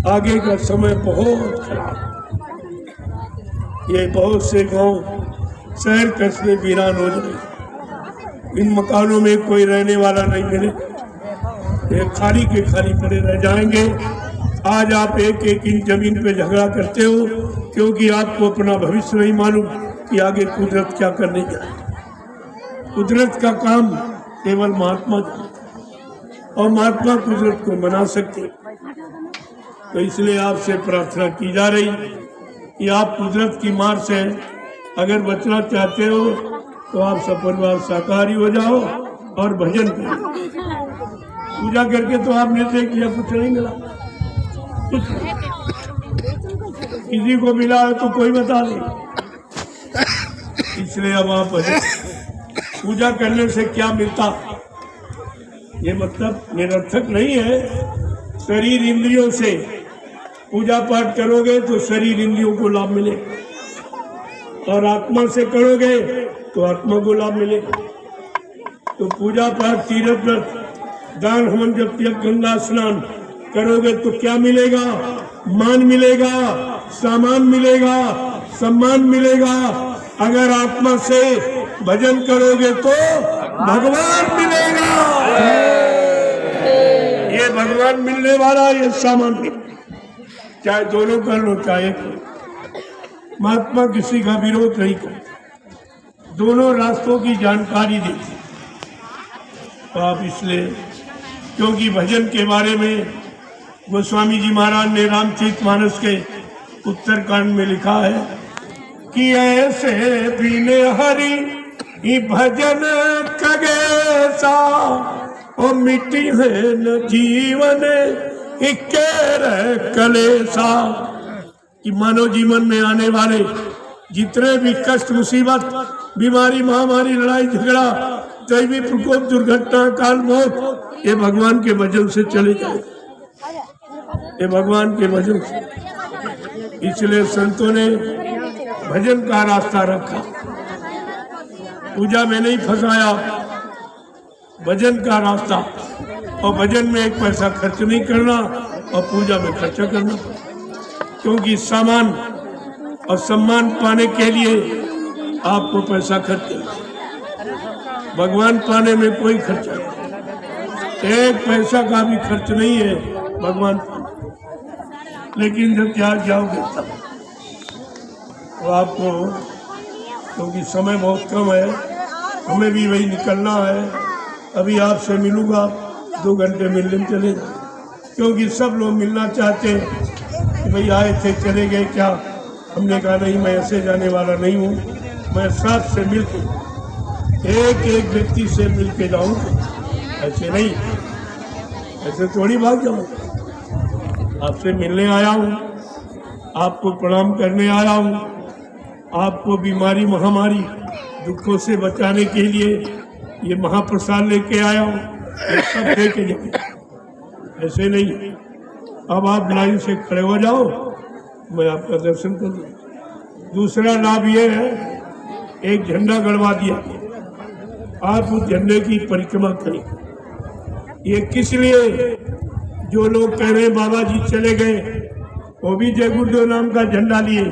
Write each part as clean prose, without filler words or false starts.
आगे का समय बहुत खराब। ये बहुत से गांव शहर कस्बे वीरान हो जाए, इन मकानों में कोई रहने वाला नहीं मिले, ये खाली के खाली पड़े रह जाएंगे। आज आप एक एक इंच जमीन पे झगड़ा करते हो क्योंकि आपको अपना भविष्य नहीं मालूम कि आगे कुदरत क्या करने जाए। कुदरत का काम केवल महात्मा और महात्मा कुदरत को मना सकते। तो इसलिए आपसे प्रार्थना की जा रही कि आप कुदरत की मार से अगर बचना चाहते हो तो आप सब परिवार शाकाहारी हो जाओ और भजन करो। पूजा करके तो आपने देख लिया, कुछ नहीं मिला, कुछ किसी को मिला है तो कोई बता दे। इसलिए अब आप पूजा करने से क्या मिलता, ये मतलब निरर्थक नहीं है। शरीर इंद्रियों से पूजा पाठ करोगे तो शरीर इंद्रियों को लाभ मिले, और आत्मा से करोगे तो आत्मा को लाभ मिले। तो पूजा पाठ, तीर्थ व्रत, दान, हवन, जप, यज्ञ, गंगा स्नान करोगे तो क्या मिलेगा? मान मिलेगा, सामान मिलेगा, सम्मान मिलेगा। अगर आत्मा से भजन करोगे तो भगवान मिलेगा। ये भगवान मिलने वाला, ये सामान भी, चाहे दोनों कर लो चाहे एक। महात्मा किसी का विरोध नहीं करते, दोनों रास्तों की जानकारी देते। तो आप इसलिए, क्योंकि भजन के बारे में गोस्वामी जी महाराज ने रामचरितमानस के उत्तरकांड में लिखा है कि ऐसे बिने हरि ही भजन कगेसा, ओ मिट्टी है न जीवन इक्के कलेसा। कि मानव जीवन में आने वाले जितने भी कष्ट, मुसीबत, बीमारी, महामारी, लड़ाई झगड़ा, दैवी प्रकोप, दुर्घटना, काल, मौत, ये भगवान के भजन से चले जाए, ये भगवान के भजन से। इसलिए संतों ने भजन का रास्ता रखा, पूजा में नहीं फंसाया, भजन का रास्ता। और भजन में एक पैसा खर्च नहीं करना और पूजा में खर्चा करना, क्योंकि सामान और सम्मान पाने के लिए आपको पैसा खर्च करना, भगवान पाने में कोई खर्चा नहीं, एक पैसा का भी खर्च नहीं है भगवान पाने। लेकिन जब त्याग जाओगे तब तो आपको, क्योंकि समय बहुत कम है, हमें भी वही निकलना है। अभी आपसे मिलूंगा, 2 घंटे मिलने में चले जाए, क्योंकि सब लोग मिलना चाहते हैं कि भाई आए थे चले गए क्या। हमने कहा नहीं, मैं ऐसे जाने वाला नहीं हूँ, मैं साथ से मिल के एक एक व्यक्ति से मिल के जाऊँगा, ऐसे नहीं, ऐसे थोड़ी भाग जाऊँगा। आपसे मिलने आया हूँ, आपको प्रणाम करने आया हूँ, आपको बीमारी, महामारी, दुखों से बचाने के लिए ये महाप्रसाद लेके आया हूँ, ये सब लेके जाऊँ, ऐसे नहीं। अब आप लाइन से खड़े हो जाओ, मैं आपका दर्शन कर लूँ। दूसरा लाभ ये है, एक झंडा गड़वा दिया, आप उस झंडे की परिक्रमा करें। ये किस लिए? जो लोग कह रहे बाबा जी चले गए, वो भी जय गुरुदेव नाम का झंडा लिए।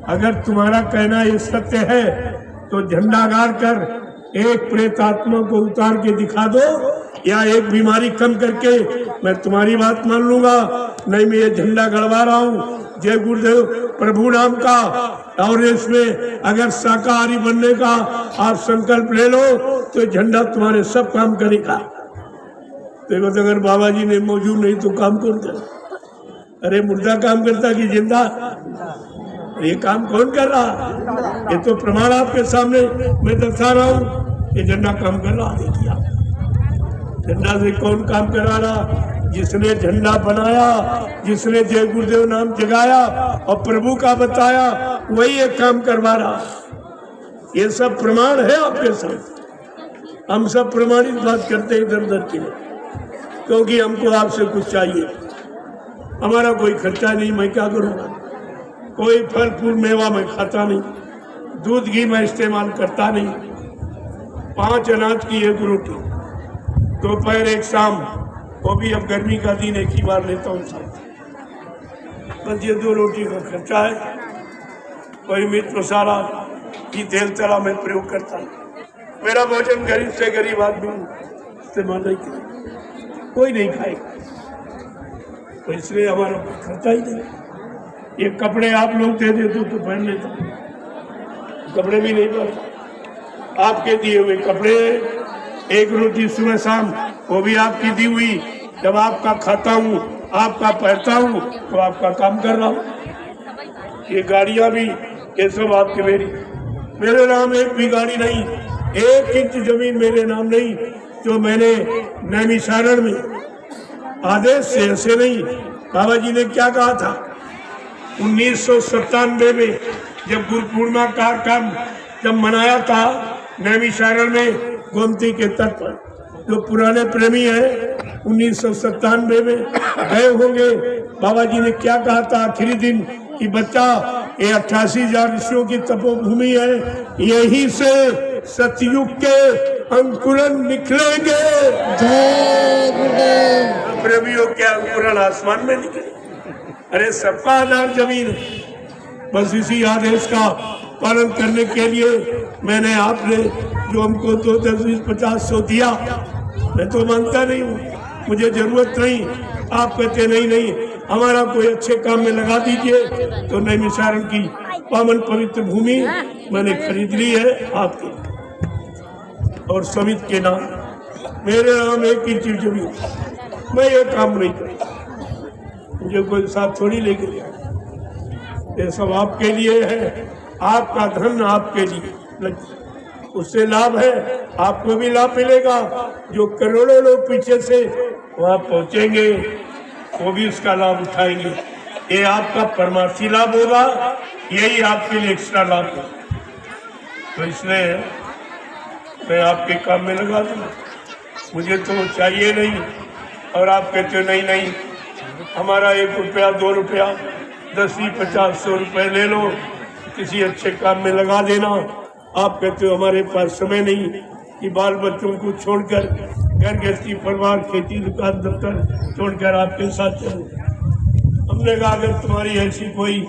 अगर तुम्हारा कहना ये सत्य है तो झंडा गाड़ कर एक प्रेत आत्मा को उतार के दिखा दो, या एक बीमारी कम करके मैं तुम्हारी बात मान लूंगा। नहीं, मैं ये झंडा गड़वा रहा हूँ जय गुरुदेव प्रभु नाम का, और इसमें अगर शाकाहारी बनने का आप संकल्प ले लो तो झंडा तुम्हारे सब काम करेगा। देखो, तो अगर बाबा जी ने मौजूद नहीं तो काम कौन करे? अरे मुर्दा काम करता कि जिंदा? ये काम कौन कर रहा? ये तो प्रमाण आपके सामने मैं दर्शा रहा हूँ, ये झंडा काम कर रहा। देखिए आप, झंडा से कौन काम करा रहा? जिसने झंडा बनाया, जिसने जय गुरुदेव नाम जगाया और प्रभु का बताया, वही एक काम करवा रहा। ये सब प्रमाण है आपके साथ। हम सब प्रमाणित बात करते हैं इधर उधर की, क्योंकि हमको आपसे कुछ चाहिए। हमारा कोई खर्चा नहीं, मैं क्या करूँगा? कोई फल फूल मेवा मैं खाता नहीं, दूध घी मैं इस्तेमाल करता नहीं। 5 अनाज की 1 रोटी, दोपहर 1 शाम, वो भी अब गर्मी का दिन एक ही बार लेता हूँ साथ। बस ये 2 रोटी का खर्चा है। कोई मिर्च मसाला की तेल तला में प्रयोग करता है। मेरा भोजन गरीब से गरीब आदमी इस्तेमाल नहीं करेगा, कोई नहीं खाएगा, तो इसलिए हमारा खर्चा ही नहीं। ये कपड़े आप लोग दे देते तो पहन लेता, कपड़े भी नहीं पहनता। आपके दिए हुए कपड़े, एक रोटी सुबह शाम वो भी आपकी दी हुई। जब आपका खाता हूँ, आपका पहनता हूँ, तो आपका काम कर रहा हूँ। ये गाड़ियाँ भी ये सब आपके मेरे नाम एक भी गाड़ी नहीं, 1 इंच जमीन मेरे नाम नहीं। जो मैंने नैमिषारण में आदेश से ऐसे नहीं, बाबा जी ने क्या कहा था 1997 में जब गुरु पूर्णिमा का काम जब मनाया था नैमिषारण में गोमती के तट पर, जो पुराने प्रेमी हैं 1997 में गए होंगे। बाबा जी ने क्या कहा था आखिरी दिन कि बच्चा ये 88,000 ऋषियों की तपोभूमि है, यहीं से सतयुग के अंकुरन निकलेंगे। जय गुरुदेव। प्रेमियों के अंकुरन आसमान में निकले। अरे सबका आधार जमीन है। बस इसी आदेश का पालन करने के लिए मैंने आपने जो हमको 2, 10, 20, 50, 100 दिया, मैं तो मांगता नहीं हूँ, मुझे जरूरत नहीं। आप कहते नहीं हमारा कोई अच्छे काम में लगा दीजिए, तो नैमिषारण की पावन पवित्र भूमि मैंने खरीद ली है आपकी और समित के नाम। मेरे नाम 1 इंच जमीन, मैं ये काम नहीं करता, मुझे कोई साथ थोड़ी लेके गया। ये सब आपके लिए है, आपका धन आपके लिए, उससे लाभ है, आपको भी लाभ मिलेगा। जो करोड़ों लोग पीछे से वहाँ पहुँचेंगे वो भी उसका लाभ उठाएंगे। ये आपका परमार्थी लाभ होगा, यही आपके लिए एक्स्ट्रा लाभ होगा। तो इसलिए मैं आपके काम में लगा दूँ, मुझे तो चाहिए नहीं। और आप कहते हो नहीं हमारा 1 रुपया 2 रुपया 10, 20, 50, 100 रुपये ले लो, किसी अच्छे काम में लगा देना। आप कहते हो हमारे पास समय नहीं कि बाल बच्चों को छोड़कर घर गृहस्थी परिवार खेती दुकान दफ्तर छोड़कर आपके साथ चलूं। हमने कहा अगर तुम्हारी ऐसी कोई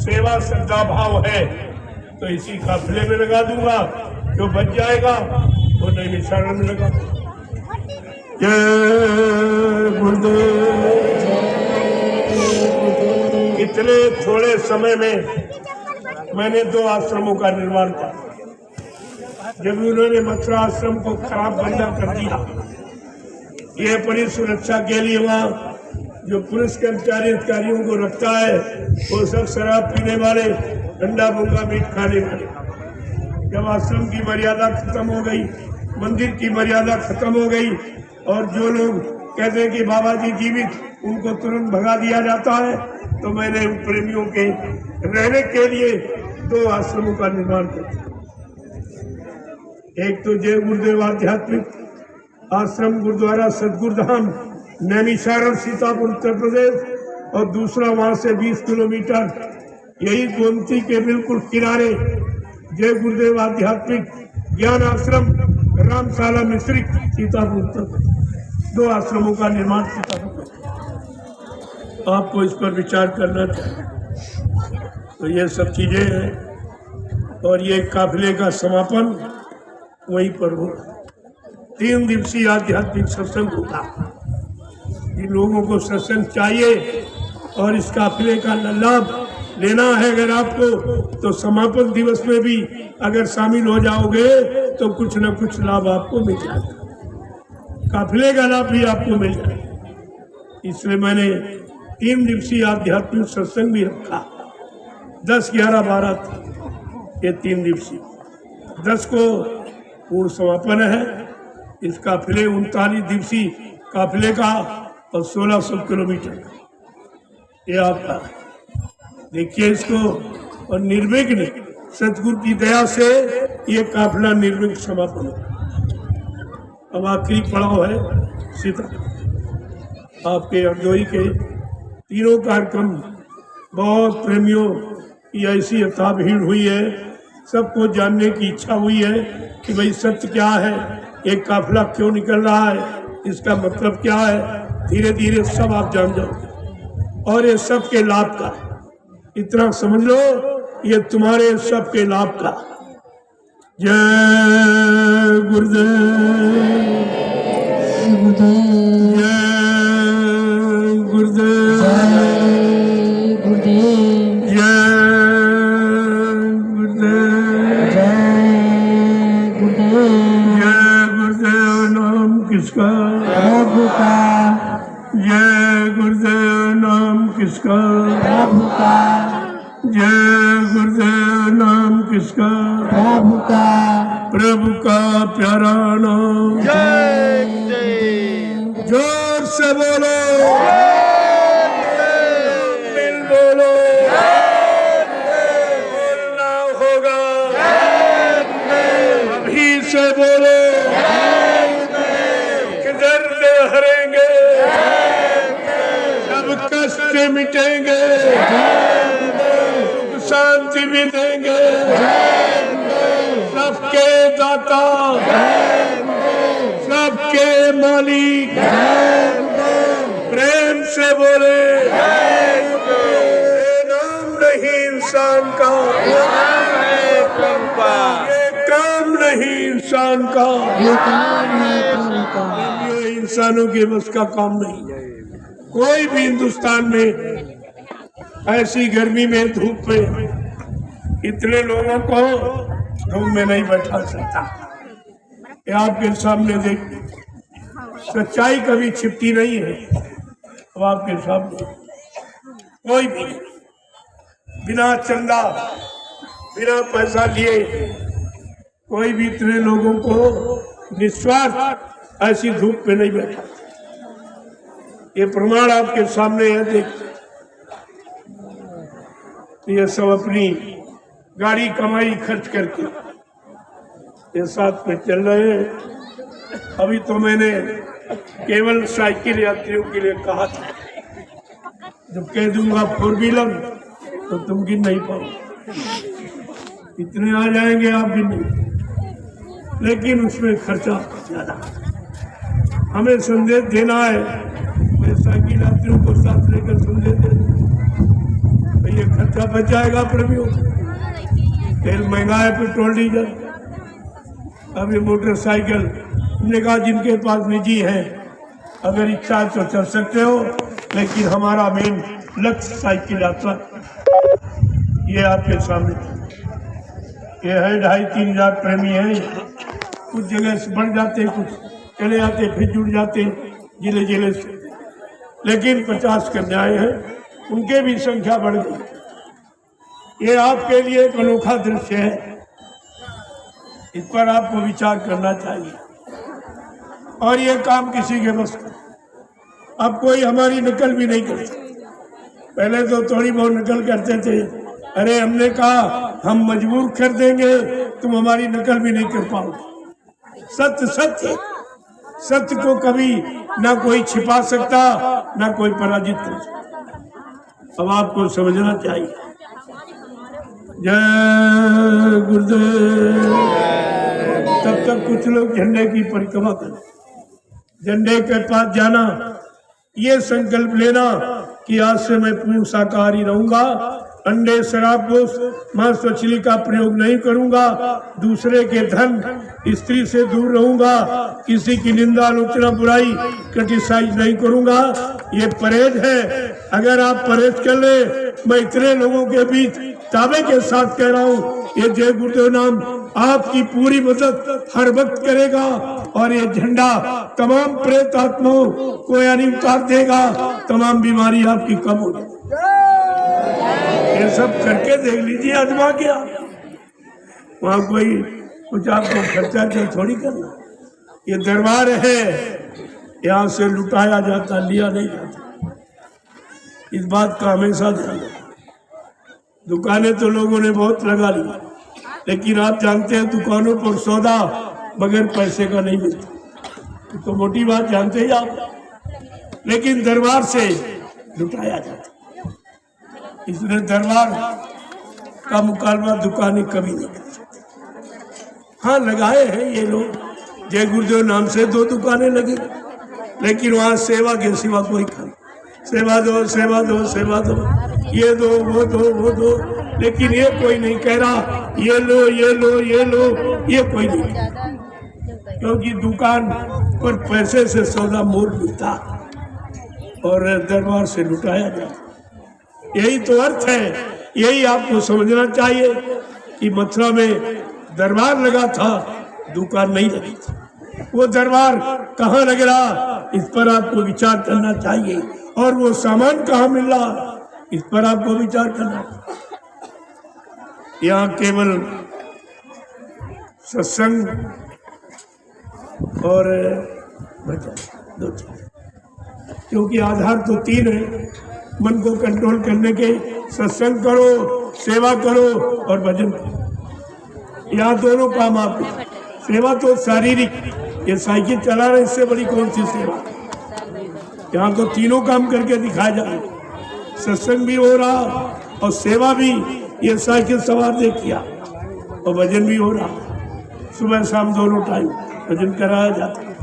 सेवा श्रद्धा भाव है तो इसी काफिले में लगा दूंगा, जो बच जाएगा वो नैमिषारण में लगा दूंगा। जय गुरुदेव। इतने थोड़े समय में मैंने 2 आश्रमों का निर्माण किया। जब उन्होंने मथुरा आश्रम को खराब बंदा कर दिया, ये अपनी सुरक्षा के लिए वहाँ जो पुलिस कर्मचारी अधिकारियों को रखता है वो सब शराब पीने वाले, ठंडा मूंगा मीट खाने वाले। जब आश्रम की मर्यादा खत्म हो गई, मंदिर की मर्यादा खत्म हो गई और जो लोग कहते हैं कि बाबा जी जीवित, उनको तुरंत भगा दिया जाता है, तो मैंने उन प्रेमियों के रहने के लिए 2 आश्रमों का निर्माण किया। एक तो जय गुरुदेव आध्यात्मिक आश्रम गुरुद्वारा सतगुरुधाम नैमिषारण सीतापुर उत्तर प्रदेश, और दूसरा वहां से 20 किलोमीटर यही गोमती के बिल्कुल किनारे जय गुरुदेव आध्यात्मिक ज्ञान आश्रम रामशाला मिश्रिक सीतापुर उत्तर प्रदेश। 2 आश्रमों का निर्माण सीतापुर। आपको इस पर विचार करना चाहिए। तो ये सब चीजें हैं और ये काफिले का समापन वहीं पर हो। 3 दिवसीय आध्यात्मिक सत्संग होगा। जिन लोगों को सत्संग चाहिए और इस काफिले का लाभ लेना है अगर आपको, तो समापन दिवस में भी अगर शामिल हो जाओगे तो कुछ न कुछ लाभ आपको मिल जाएगा, काफिले का लाभ भी आपको मिल जाएगा। इसलिए मैंने 3 दिवसीय आध्यात्मिक सत्संग भी रखा। 10, 11, 12 ये 3 दिवसीय। 10 को पूर्ण समापन है इस काफिले 39 दिवसीय काफिले का और 1600 किलोमीटर ये आपका। देखिए इसको, और निर्विघ्न सतगुरु की दया से ये काफिला निर्विघ्न समापन हो। अब आखिरी पड़ाव है सीता। आपके अर्दोई के 3 कार्यक्रम, बहुत प्रेमियों की ऐसी अथाह भीड़ हुई है, सबको जानने की इच्छा हुई है कि भाई सत्य क्या है, एक काफिला क्यों निकल रहा है, इसका मतलब क्या है। धीरे धीरे सब आप जान जाओगे। और ये सबके लाभ का। इतना समझ लो, ये तुम्हारे सबके लाभ का। जय गुरुदेव, गुरुदेव, जय गुरुदेव, जय गुरुदेव, जय गुरुदेव, जय गुरुदेव। जय गुरुदेव। नाम किसका? प्रभु का, जय गुरुदेव। नाम किसका? प्रभु का, जय गुरुदेव। नाम किसका? प्रभु का, प्रभु का प्यारा नाम। जोर से बोलो, मिल बोलो, बोलना होगा। अभी से बोलो, किधर से हरेंगे, सब कष्ट मिटेंगे, सुख शांति भी देंगे। सबके दाता, सबके मालिक, प्रेम से बोले। ये नाम नहीं इंसान का, ये काम नहीं इंसान का, ये काम है प्रभु का। ये इंसानों के बस का काम नहीं। कोई भी हिंदुस्तान में ऐसी गर्मी में, धूप में इतने लोगों को धूप में नहीं बैठा सकता। ये आपके सामने देख, सच्चाई कभी छिपती नहीं है। अब आपके सामने कोई भी बिना चंदा, बिना पैसा लिए, कोई भी इतने लोगों को निस्वार्थ ऐसी धूप में नहीं बैठा। ये प्रमाण आपके सामने है। देख, ये सब अपनी गाड़ी कमाई खर्च करके ये साथ में चल रहे हैं। अभी तो मैंने केवल साइकिल यात्रियों के लिए कहा था, जब कह दूंगा फोर व्हीलर तो तुम गिन नहीं पाओ, इतने आ जाएंगे आप भी नहीं। लेकिन उसमें खर्चा ज्यादा। हमें संदेश देना है, मैं साइकिल यात्रियों को साथ लेकर संदेश दे दूं, ये खर्चा बच जाएगा। प्रेमियों, तेल महंगा है, पेट्रोल डीजल। अब ये मोटरसाइकिल, हमने कहा जिनके पास निजी है, अगर इच्छा है तो चल सकते हो, लेकिन हमारा मेन लक्ष्य साइकिल यात्रा। ये आपके सामने ये है, 2,500-3 हजार प्रेमी हैं। कुछ जगह से बढ़ जाते, कुछ चले जाते, फिर जुड़ जाते जिले जिले से। लेकिन 50 कन्याएं हैं, उनके भी संख्या बढ़ गई। ये आपके लिए एक अनोखा दृश्य है, इस पर आपको विचार करना चाहिए। और ये काम किसी के बस का, अब कोई हमारी नकल भी नहीं करता। पहले तो थोड़ी बहुत नकल करते थे, अरे हमने कहा हम मजबूर कर देंगे, तुम हमारी नकल भी नहीं कर पाओगे। सत्य सत्य, सत्य को कभी ना कोई छिपा सकता, ना कोई पराजित कर सकता। अब आपको समझना चाहिए। जय गुरुदेव। तब तक कुछ लोग झंडे की परिक्रमा करें, झंडे के पास जाना, ये संकल्प लेना कि आज से मैं पूर्ण शाकाहारी रहूंगा, अंडे, शराब, मांस, मछली का प्रयोग नहीं करूंगा, दूसरे के धन, स्त्री से दूर रहूंगा, किसी की निंदा, आलोचना, बुराई, क्रिटिसाइज नहीं करूंगा। ये परहेज है। अगर आप परहेज कर ले, मैं इतने लोगों के बीच दावे के साथ कह रहा हूँ, ये जय गुरुदेव नाम आपकी पूरी मदद हर वक्त करेगा। और ये झंडा तमाम प्रेत आत्माओं को यानी उतार देगा, तमाम बीमारी आपकी कम हो जाएगी। ये सब करके देख लीजिए, आजमा के आप। वहाँ कोई कुछ आपको खर्चा क्या थोड़ी करना। ये दरबार है, यहाँ से लुटाया जाता, लिया नहीं जाता। इस बात का हमेशा ध्यान रखें। दुकानें तो लोगों ने बहुत लगा ली, लेकिन आप जानते हैं दुकानों पर सौदा बगैर पैसे का नहीं मिलता, तो मोटी बात जानते ही आप। लेकिन दरबार से लुटाया जाता, इसलिए दरबार का मुकाबला दुकानें कभी नहीं कर सकती। हाँ, लगाए हैं ये लोग, जय गुरुदेव नाम से 2 दुकानें लगी, लेकिन वहाँ सेवा के सिवा कोई काम। सेवा दो, सेवा दो, सेवा दो, ये दो, वो दो, वो दो, लेकिन ये कोई नहीं कह रहा ये लो, ये लो, ये लो, ये कोई नहीं, क्योंकि दुकान पर पैसे से सौदा मोल मिलता और दरबार से लुटाया जाता। यही तो अर्थ है, यही आपको समझना चाहिए कि मथुरा में दरबार लगा था, दुकान नहीं लगी थी। वो दरबार कहाँ लग रहा, इस पर आपको विचार करना चाहिए, और वो सामान कहाँ मिल रहा, इस पर आपको विचार करना चाहिए। यहाँ केवल सत्संग और भजन, दो चीज, क्योंकि आधार तो तीन है मन को कंट्रोल करने के। सत्संग करो, सेवा करो और भजन करो, यहाँ दोनों काम आपके। सेवा तो शारीरिक, ये साइकिल चला रहे, इससे बड़ी कौन सी सेवा। यहाँ तो तीनों काम करके दिखाया जाए, सत्संग भी हो रहा और सेवा भी, ये साइकिल सवार देखिए, और भजन भी हो रहा, सुबह शाम दोनों टाइम भजन कराया जाता है।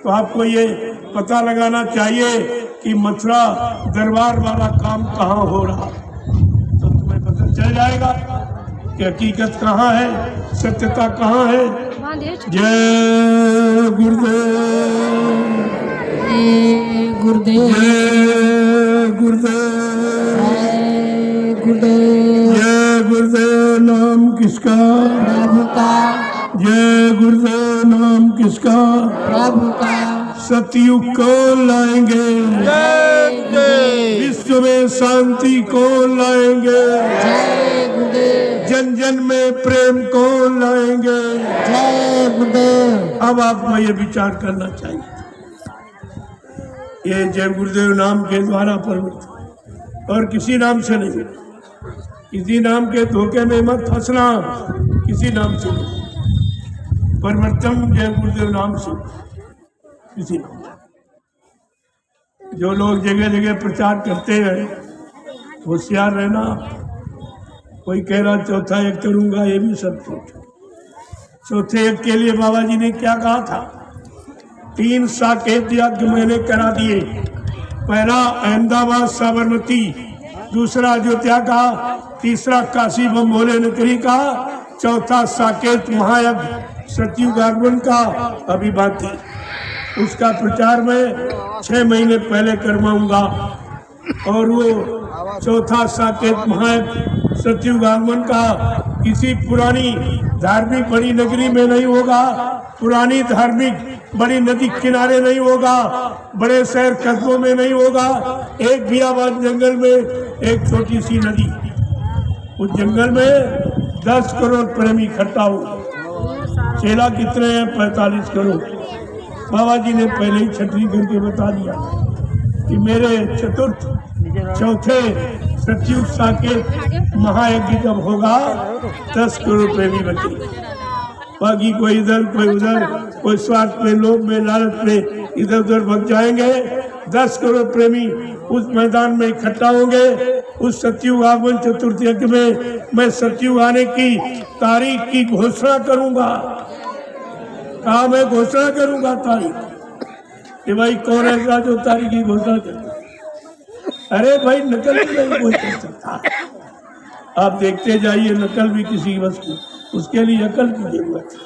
तो आपको ये पता लगाना चाहिए कि मथुरा दरबार वाला काम कहाँ हो रहा, तो तुम्हें पता चल जाएगा कि हकीकत कहाँ है, सत्यता कहाँ है। जय गुरुदेव, गुरुदेव, जय गुरुदेव, गुरुदेव, जय गुरुदेव। नाम किसका, प्रभु का, जय गुरुदेव। नाम किसका, प्रभु का। सतयुग को लाएंगे, विश्व में शांति को लाएंगे, जय गुरुदेव, जन जन में प्रेम को लाएंगे। जय गुरुदेव। अब आपको ये विचार करना चाहिए, ये जय गुरुदेव नाम के द्वारा परमित, और किसी नाम से नहीं। किसी नाम के धोखे में मत फंसना, किसी नाम से नहीं। परिवर्तन जय गुरुदेव नाम से, किसी नाम से। जो लोग जगह जगह प्रचार करते हैं, होशियार रहना। कोई कह रहा चौथा एक करूंगा, ये भी सब झूठ। चौथे एक के लिए बाबा जी ने क्या कहा था, 3 साकेत यज्ञ मैंने करा दिए। पहला अहमदाबाद साबरमती, दूसरा अयोध्या का, तीसरा काशी बम भोले नगरी का, चौथा साकेत महायज्ञ सतयुग आगमन का अभी बाकी। उसका प्रचार मैं 6 महीने पहले करवाऊंगा, और वो चौथा साकेत महायज्ञ सतयुग आगमन का किसी पुरानी धार्मिक बड़ी नगरी में नहीं होगा, पुरानी धार्मिक बड़ी नदी किनारे नहीं होगा, बड़े शहर कस्बों में नहीं होगा, एक बियाबान जंगल में एक छोटी सी नदी, उस जंगल में 10 करोड़ प्रेमी इकट्ठा हो। चेला कितने हैं, 45 करोड़। बाबा जी ने पहले ही छटनी करके बता दिया कि मेरे चतुर्थ चौथे सतयुग साकेत महायज्ञ जब होगा 10 करोड़ प्रेमी बचे। बाकी कोई इधर कोई उधर, कोई स्वार्थ में, लोभ में, लालच में इधर उधर भग जाएंगे। 10 करोड़ प्रेमी उस मैदान में इकट्ठा होंगे। उस सतयुग आगमन चतुर्थ यज्ञ में मैं सतयुग आने की तारीख की घोषणा करूंगा। कहा मैं घोषणा करूंगा तारीख, कि भाई कौन ऐसा जो तारीख की घोषणा करे। अरे भाई नकल भी नहीं कोई कर सकता। आप देखते जाइए, नकल भी किसी वस्तु, उसके लिए अकल की जरूरत है।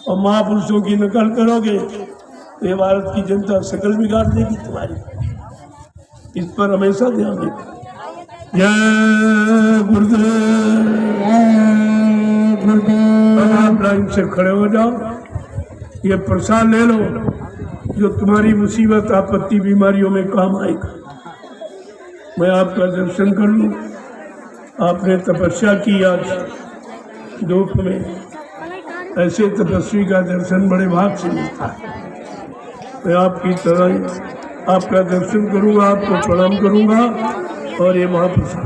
और महापुरुषों की नकल करोगे तो ये भारत की जनता शकल बिगाड़ देगी तुम्हारी। इस पर हमेशा ध्यान देना। जय गुरुदेव। जय गुरुदेव। आप लाइन से खड़े हो जाओ, ये प्रसाद ले लो जो तुम्हारी मुसीबत आपत्ति बीमारियों में काम आएगा। मैं आपका दर्शन कर लूं। आपने तपस्या की आज दुख में, ऐसे तपस्वी का दर्शन बड़े भाग से मिलता है। मैं आपकी तरह आपका दर्शन करूंगा, आपको प्रणाम करूंगा और ये महाप्रसाद